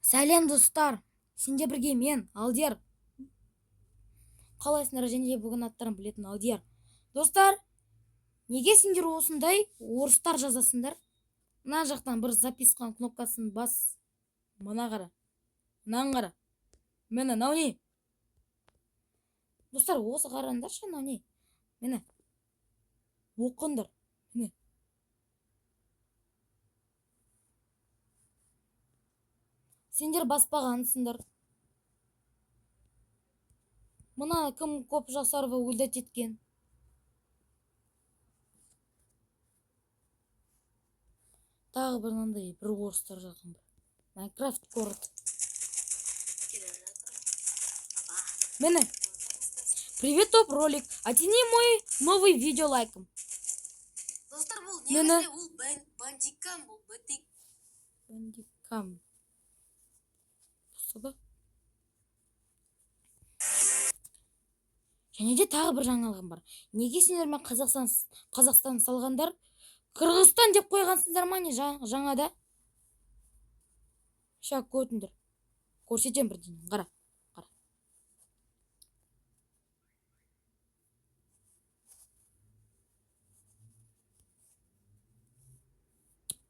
Сәлем достар, сендер бірге мен Алдияр. Қалайсыңдар? Және де бүгін аттарын білетін Алдияр. Достар, неге сендер осындай орыстар жазасыңдар? Мына жақтан бір записқан кнопкасын бас. Мына қара. Мынаны қара. Міне, мынау не? Достар, осы қараңдаршы, мынау не? Міне. Оқыңдар. Міне. Сендер баспағансыңдар. Мына кім көп жасарвы өлдәт еткен. Тағы бір мынандай бір орыстар жазған бір. Майнкрафт город. Міне. Привет, топ ролик. Оцени мой новый видео лайком. Достар, бұл Міне. негізінде ол бандикам, бұл бітік. Бандикам. Соба. Және де тағы бір жаңалығым бар. Неге сендер мен Қазақстан салғандар Қырғызстан деп қойғансыңдар ма не жаңада? Ша көрдіңдер. Көрсетем бірден. Қара. Қара.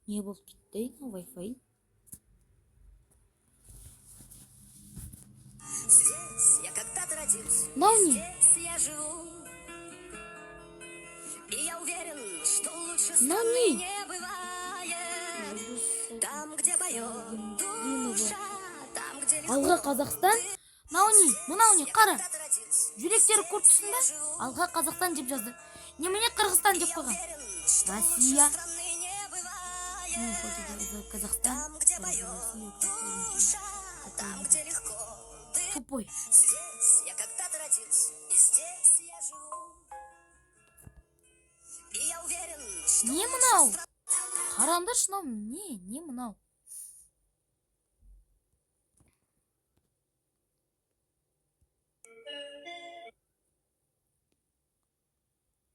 Не болып кетті? Wi-Fi. Здесь я когда-то родился. Мынау не? Здесь я живу. И я уверен, что лучше Мынау страны не? не бывает. Там, где поет душа, там, где легко. Алға Қазақстан? Мынау не? Қара. Когда-то родился. Жүректері көрттісің ба? Алға Қазақстан деп жазды. Немене Қырғызстан деп қойған? Россия. Страны не бывает. Казахстан. Там, где поет душа, там, где легко. Тупой. Здесь я когда-то родился, и здесь я живу. И я уверен, что Не мынау? Қараңдаршы, мынау не? Не мынау?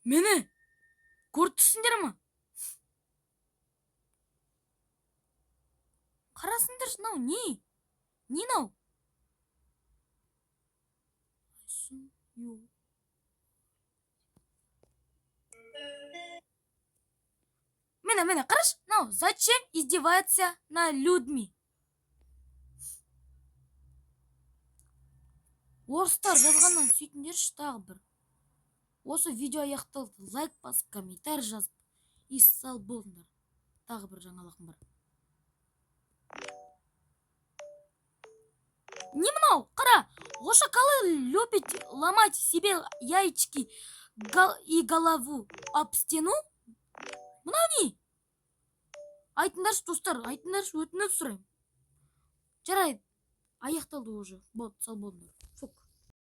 Мені көрдісіңдер ма? Қарасыңдаршы, мынау не? Не мынау? Міне, қарашы, мынау зачем издеваться над людьми? Орыстар жазғаннан сөйтіңдерші тағы бір. Осы видео аяқталды. Лайк басып, комментарий жазып, и сау болыңдар. Тағы бір жаңалығым бар. Не мынау? Қара, лошакалы любит ломать себе яички и голову об стену. Мынау не? Айтыңдаршы, достар, айтыңдаршы, өтініп сұраймын. Жарайды, аяқталды уже. Болды, сау болыңдар.